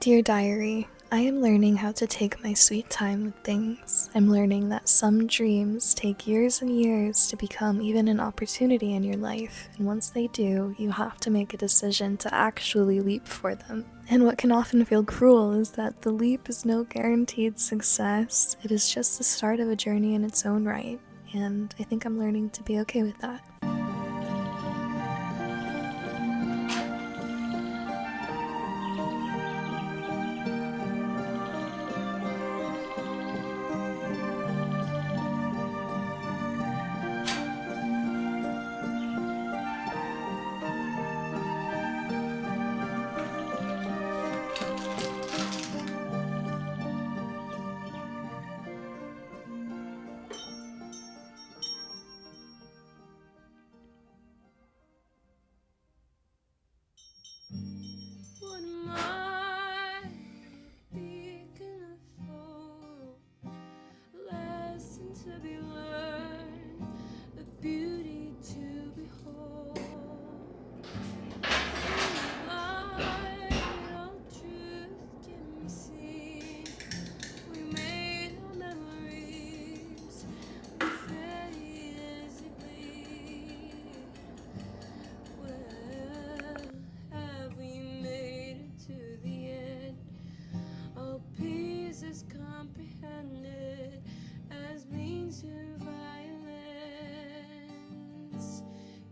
Dear Diary, I am learning how to take my sweet time with things. I'm learning that some dreams take years and years to become even an opportunity in your life, and once they do, you have to make a decision to actually leap for them. And what can often feel cruel is that the leap is no guaranteed success, it is just the start of a journey in its own right, and I think I'm learning to be okay with that. What am I beacon of hope? Lesson to be learned, a beauty to behold. Light, all truth can be seen. We made our memories, we fade as they bleed. Well, have we made it to the end? All pieces comprehended as means to violence.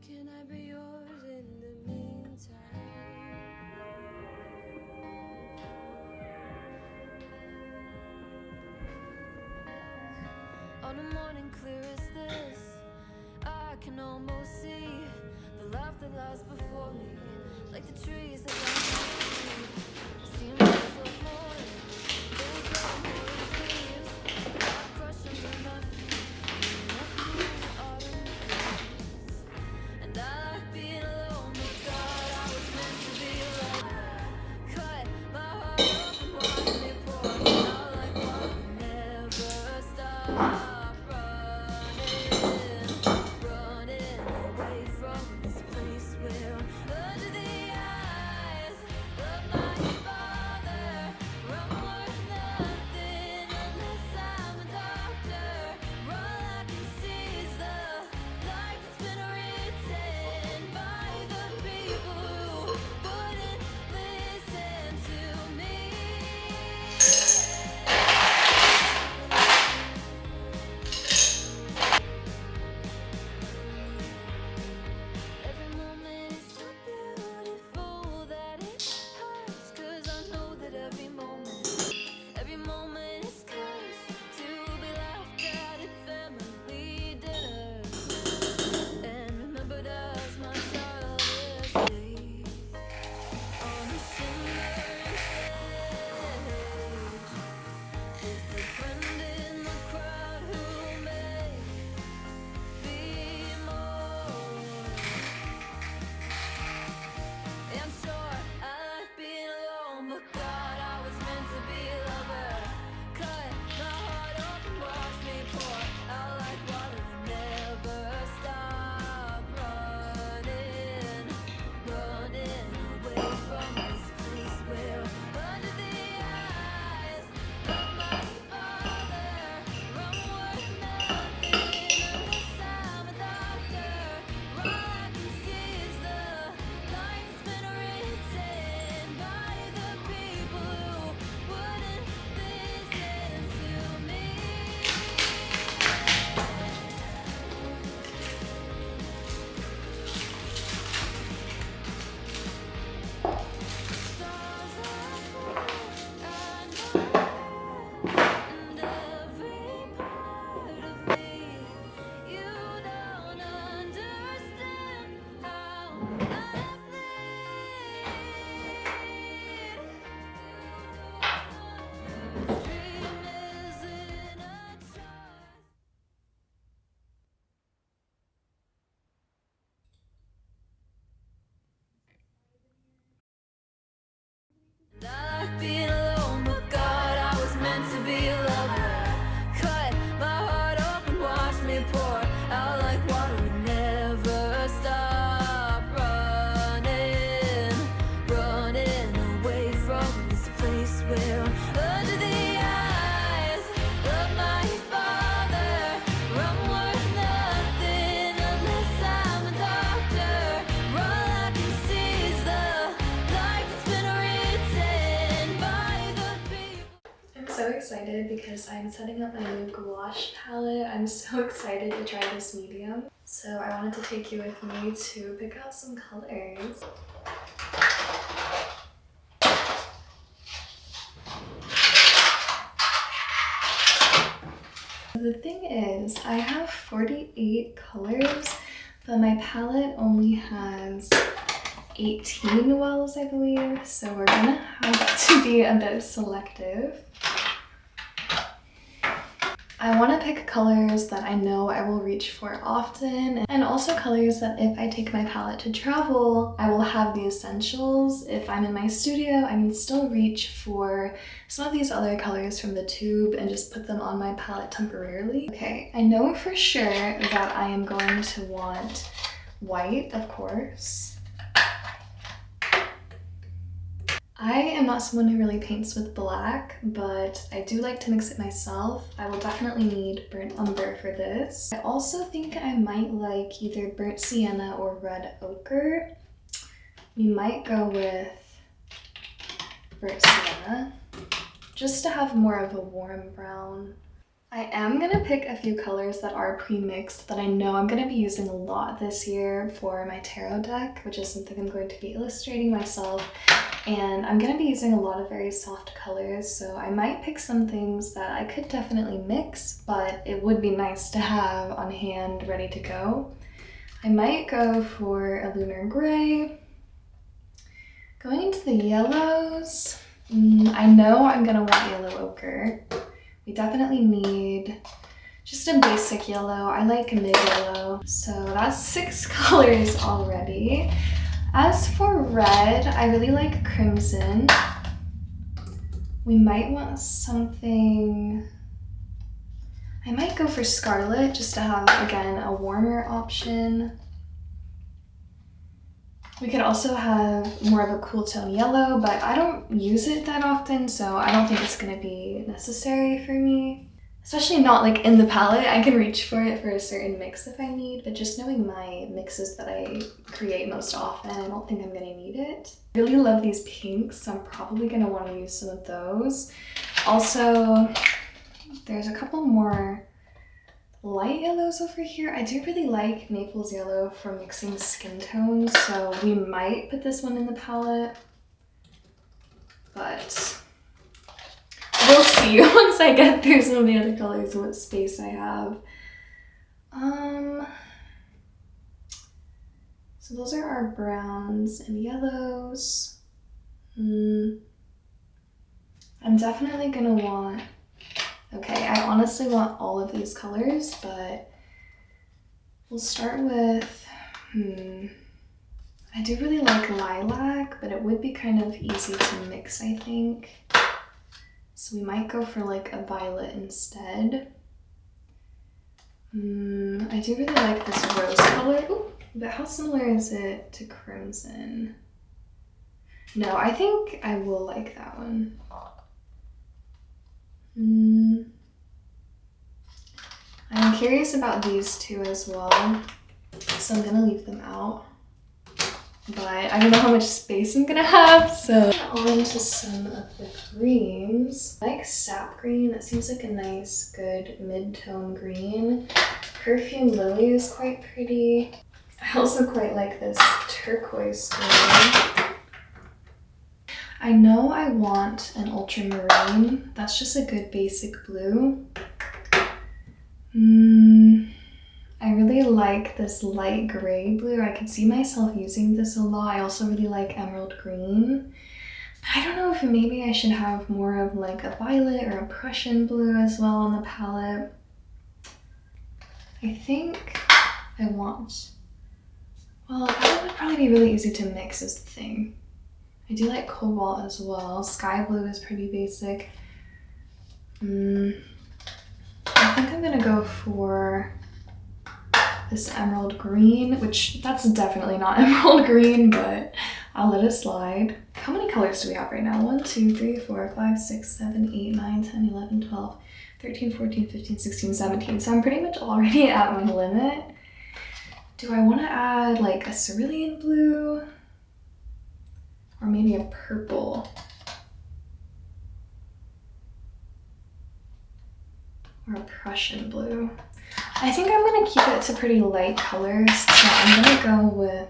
Can I be yours in the meantime? On a morning clear as this, I can almost see the life that lies before me, like the trees that lie beneath me. I see myself more, those little more leaves, I crush under my feet, in the autumn breeze. And I like being alone, but God, I was meant to be alone. Cut my heart open, watch me pour me out like water. Never stop running away from this place where I'm under the eyes of my father. excited because I'm setting up my new gouache palette. I'm so excited to try this medium. So I wanted to take you with me to pick out some colors. The thing is, I have 48 colors, but my palette only has 18 wells, I believe, so we're gonna have to be a bit selective. I want to pick colors that I know I will reach for often, and also colors that if I take my palette to travel, I will have the essentials. If I'm in my studio, I can still reach for some of these other colors from the tube and just put them on my palette temporarily. Okay, I know for sure that I am going to want white, of course. I am not someone who really paints with black, but I do like to mix it myself. I will definitely need burnt umber for this. I also think I might like either burnt sienna or red ochre. We might go with burnt sienna, just to have more of a warm brown. I am gonna pick a few colors that are pre-mixed that I know I'm gonna be using a lot this year for my tarot deck, which is something I'm going to be illustrating myself. And I'm going to be using a lot of very soft colors, so I might pick some things that I could definitely mix, but it would be nice to have on hand ready to go. I might go for a lunar gray. Going into the yellows, I know I'm going to want yellow ochre. We definitely need just a basic yellow. I like a mid yellow. So that's 6 colors already. As for red, I really like crimson. We might want something, I might go for scarlet just to have, again, a warmer option. We could also have more of a cool tone yellow, but I don't use it that often, so I don't think it's gonna be necessary for me. Especially not like in the palette. I can reach for it for a certain mix if I need, but just knowing my mixes that I create most often, I don't think I'm gonna need it. I really love these pinks, so I'm probably gonna want to use some of those. Also, there's a couple more light yellows over here. I do really like Naples yellow for mixing skin tones, so we might put this one in the palette, but we'll see once I get through some of the other colors and what space I have. So those are our browns and yellows. I'm definitely gonna want, okay, I honestly want all of these colors, but we'll start with, I do really like lilac, but it would be kind of easy to mix, I think. So we might go for like a violet instead. I do really like this rose color. Ooh, but how similar is it to crimson? No, I think I will like that one. I'm curious about these two as well, so I'm gonna leave them out. But I don't know how much space I'm gonna have, so on to some of the greens. I like sap green. That seems like a nice, good mid-tone green. Perfume lily is quite pretty. I also quite like this turquoise green. I know I want an ultramarine. That's just a good basic blue. I really like this light gray blue. I can see myself using this a lot. I also really like emerald green. I don't know if maybe I should have more of like a violet or a Prussian blue as well on the palette. I think I want, well, that would probably be really easy to mix is the thing. I do like cobalt as well. Sky blue is pretty basic. I think I'm gonna go for this emerald green, which that's definitely not emerald green, but I'll let it slide. How many colors do we have right now? 1, 2, 3, 4, 5, 6, 7, 8, 9, 10, 11, 12, 13, 14, 15, 16, 17. So I'm pretty much already at my limit. Do I want to add like a cerulean blue? Or maybe a purple? or a Prussian blue. I think I'm gonna keep it to pretty light colors, so I'm gonna go with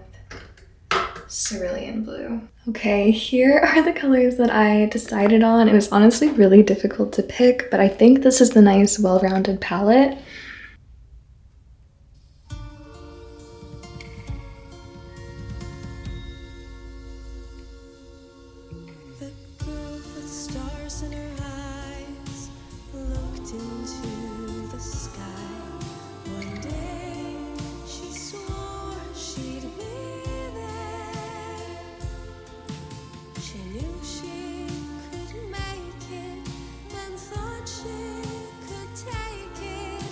cerulean blue. Okay, here are the colors that I decided on. It was honestly really difficult to pick, but I think this is the nice, well-rounded palette. The girl with stars in her eyes looked into the sky. One day she swore she'd be there. She knew she could make it and thought she could take it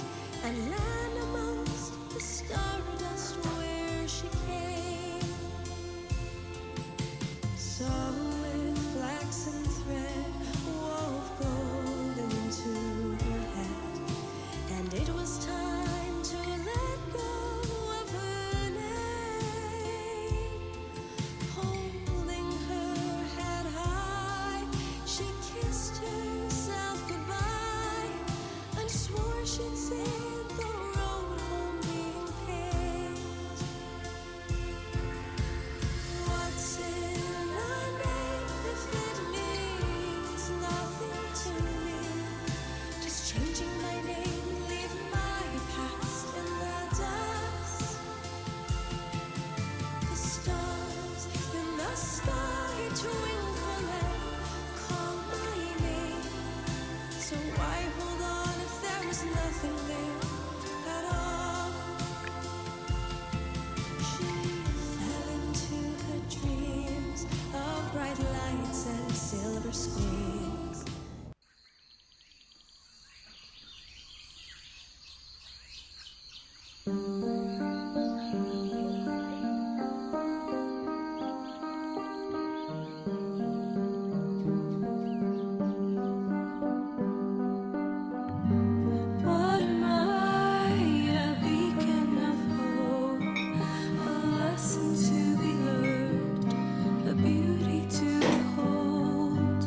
and land amongst the stardust where she came. So with flaxen thread wove gold into her head, and it was time to let go of her name. Holding her head high, she kissed herself goodbye and swore she'd see the road home being paved. What's in a name if it means nothing to me? Just changing my name, leave my past in the dust. The stars in the sky twinkle and call my name. So why hold on if there is nothing there at all? She fell into her dreams of bright lights and silver screens. What am I? A beacon of hope, a lesson to be learned, a beauty to behold.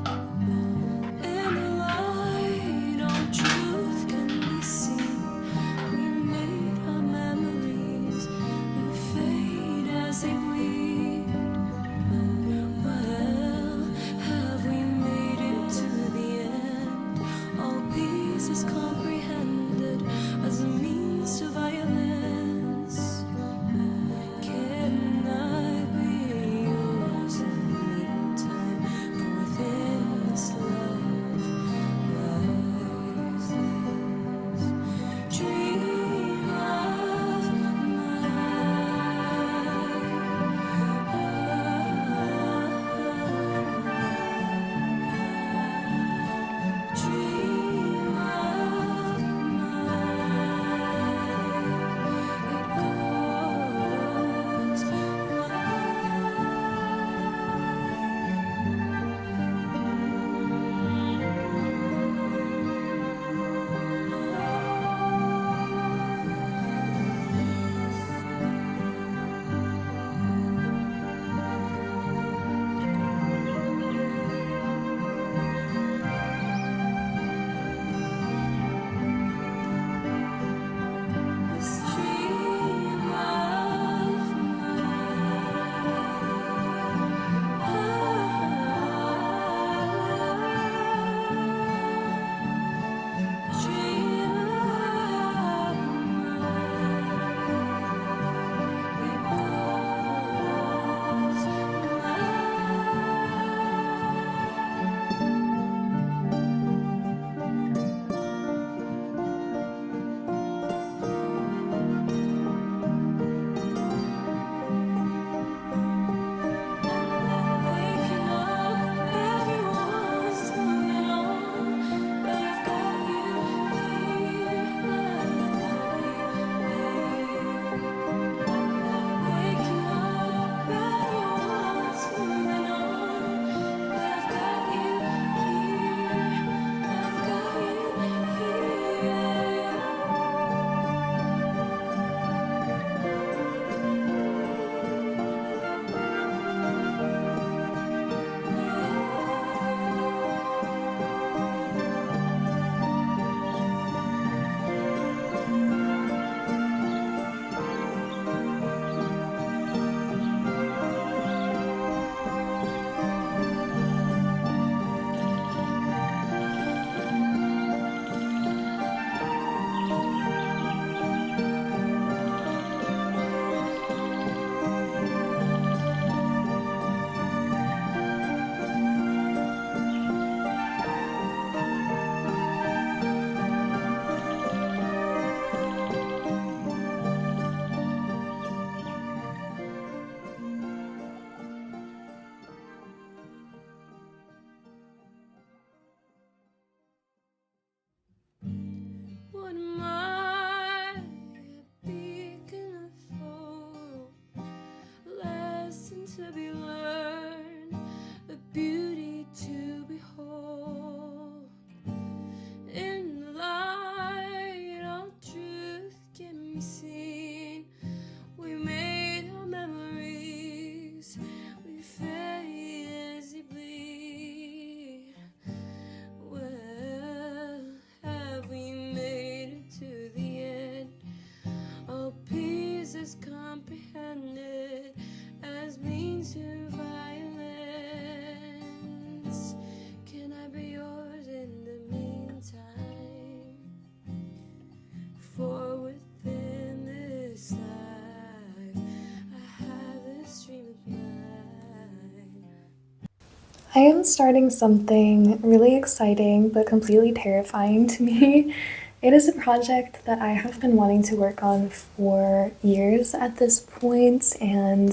I am starting something really exciting but completely terrifying to me. It is a project that I have been wanting to work on for years at this point, and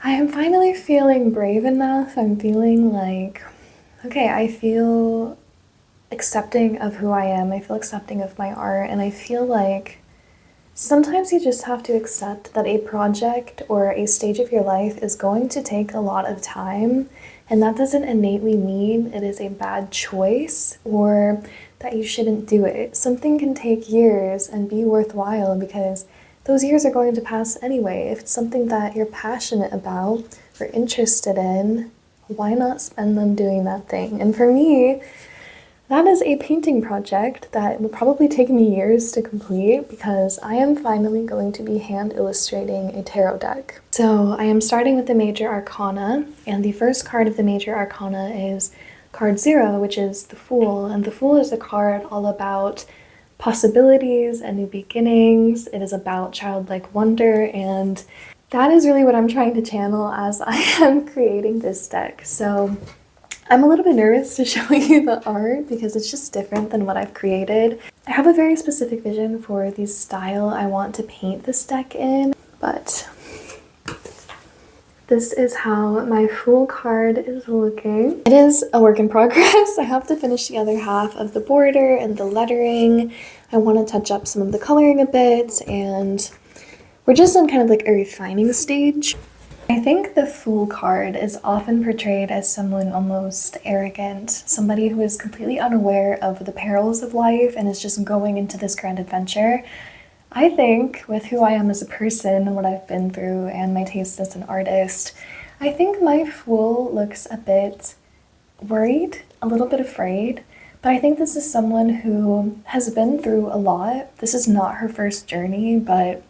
I am finally feeling brave enough. I'm feeling like, okay, I feel accepting of who I am. I feel accepting of my art, and I feel like sometimes you just have to accept that a project or a stage of your life is going to take a lot of time, and that doesn't innately mean it is a bad choice or that you shouldn't do it. Something can take years and be worthwhile because those years are going to pass anyway. If it's something that you're passionate about or interested in, why not spend them doing that thing? And for me, that is a painting project that will probably take me years to complete because I am finally going to be hand illustrating a tarot deck. So I am starting with the Major Arcana, and the first card of the Major Arcana is card 0, which is the Fool, and the Fool is a card all about possibilities and new beginnings. It is about childlike wonder, and that is really what I'm trying to channel as I am creating this deck. So I'm a little bit nervous to show you the art because it's just different than what I've created. I have a very specific vision for the style I want to paint this deck in, but this is how my Fool card is looking. It is a work in progress. I have to finish the other half of the border and the lettering. I want to touch up some of the coloring a bit, and we're just in kind of like a refining stage. I think the Fool card is often portrayed as someone almost arrogant, somebody who is completely unaware of the perils of life and is just going into this grand adventure. I think with who I am as a person, what I've been through, and my taste as an artist, I think my Fool looks a bit worried, a little bit afraid, but I think this is someone who has been through a lot. This is not her first journey, but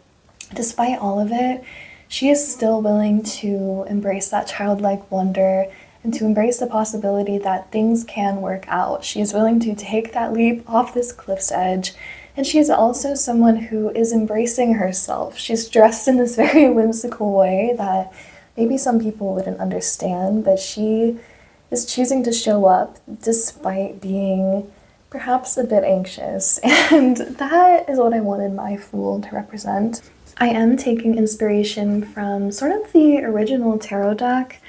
despite all of it, she is still willing to embrace that childlike wonder and to embrace the possibility that things can work out. She is willing to take that leap off this cliff's edge. And she is also someone who is embracing herself. She's dressed in this very whimsical way that maybe some people wouldn't understand, but she is choosing to show up despite being perhaps a bit anxious. And that is what I wanted my Fool to represent. I am taking inspiration from sort of the original tarot deck,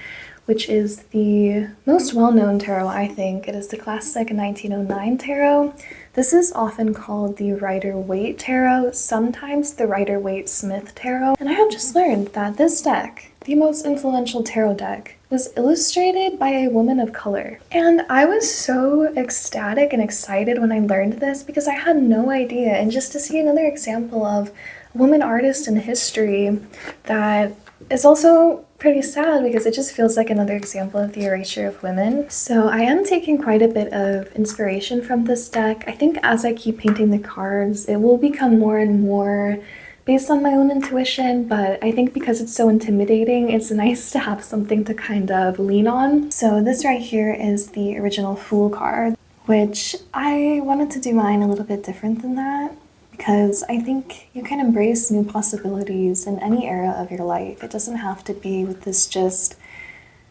which is the most well-known tarot, I think. It is the classic 1909 tarot. This is often called the Rider-Waite tarot, sometimes the Rider-Waite-Smith tarot. And I have just learned that this deck, the most influential tarot deck, was illustrated by a woman of color. And I was so ecstatic and excited when I learned this because I had no idea. And just to see another example of a woman artist in history that is also pretty sad because it just feels like another example of the erasure of women. So I am taking quite a bit of inspiration from this deck. I think as I keep painting the cards, it will become more and more based on my own intuition, but I think because it's so intimidating, it's nice to have something to kind of lean on. So this right here is the original Fool card, which I wanted to do mine a little bit different than that, because I think you can embrace new possibilities in any era of your life. It doesn't have to be with this just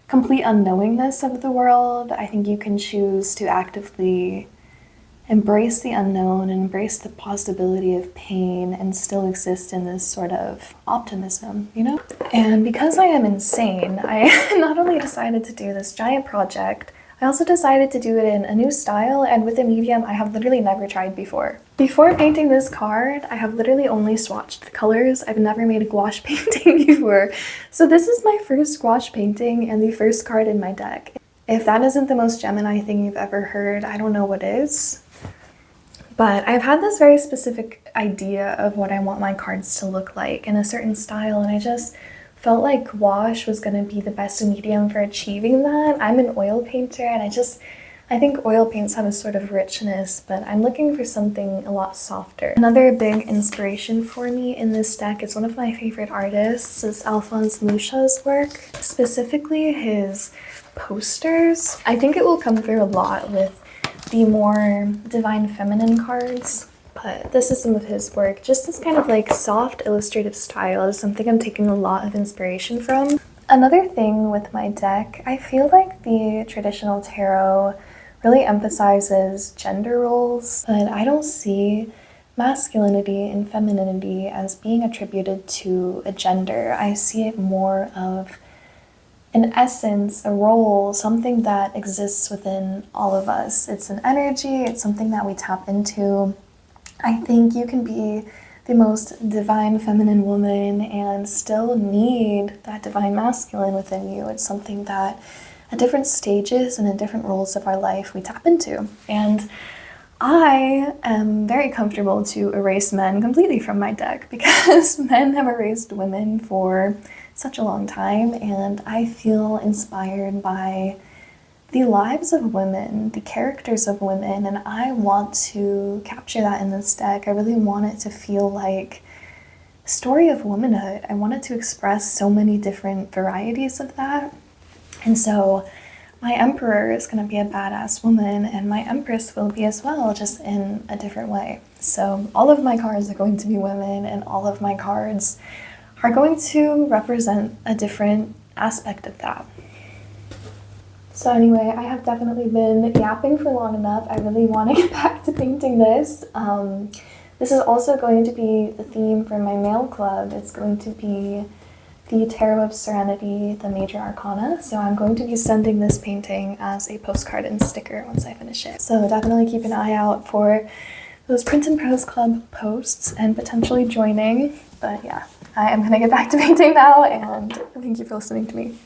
complete unknowingness of the world. I think you can choose to actively embrace the unknown and embrace the possibility of pain and still exist in this sort of optimism, you know? And because I am insane, I not only decided to do this giant project, I also decided to do it in a new style and with a medium I have literally never tried before. Before painting this card, I have literally only swatched the colors. I've never made a gouache painting before. So this is my first gouache painting and the first card in my deck. If that isn't the most Gemini thing you've ever heard, I don't know what is. But I've had this very specific idea of what I want my cards to look like in a certain style, and I just felt like gouache was going to be the best medium for achieving that. I'm an oil painter, and I think oil paints have a sort of richness, but I'm looking for something a lot softer. Another big inspiration for me in this deck is one of my favorite artists, is Alphonse Mucha's work, specifically his posters. I think it will come through a lot with the more divine feminine cards, but this is some of his work. Just this kind of like soft illustrative style is something I'm taking a lot of inspiration from. Another thing with my deck, I feel like the traditional tarot really emphasizes gender roles, but I don't see masculinity and femininity as being attributed to a gender. I see it more of an essence, a role, something that exists within all of us. It's an energy, it's something that we tap into. I think you can be the most divine feminine woman and still need that divine masculine within you. It's something that at different stages and in different roles of our life we tap into. And I am very comfortable to erase men completely from my deck because men have erased women for such a long time, and I feel inspired by the lives of women, the characters of women, and I want to capture that in this deck. I really want it to feel like a story of womanhood. I want it to express so many different varieties of that. And so my emperor is going to be a badass woman, and my empress will be as well, just in a different way. So all of my cards are going to be women, and all of my cards are going to represent a different aspect of that. So anyway, I have definitely been yapping for long enough. I really want to get back to painting this. This is also going to be the theme for my mail club. It's going to be the Tarot of Serenity, the Major Arcana. So I'm going to be sending this painting as a postcard and sticker once I finish it. So definitely keep an eye out for those Print and Prose Club posts and potentially joining. But yeah, I am going to get back to painting now, and thank you for listening to me.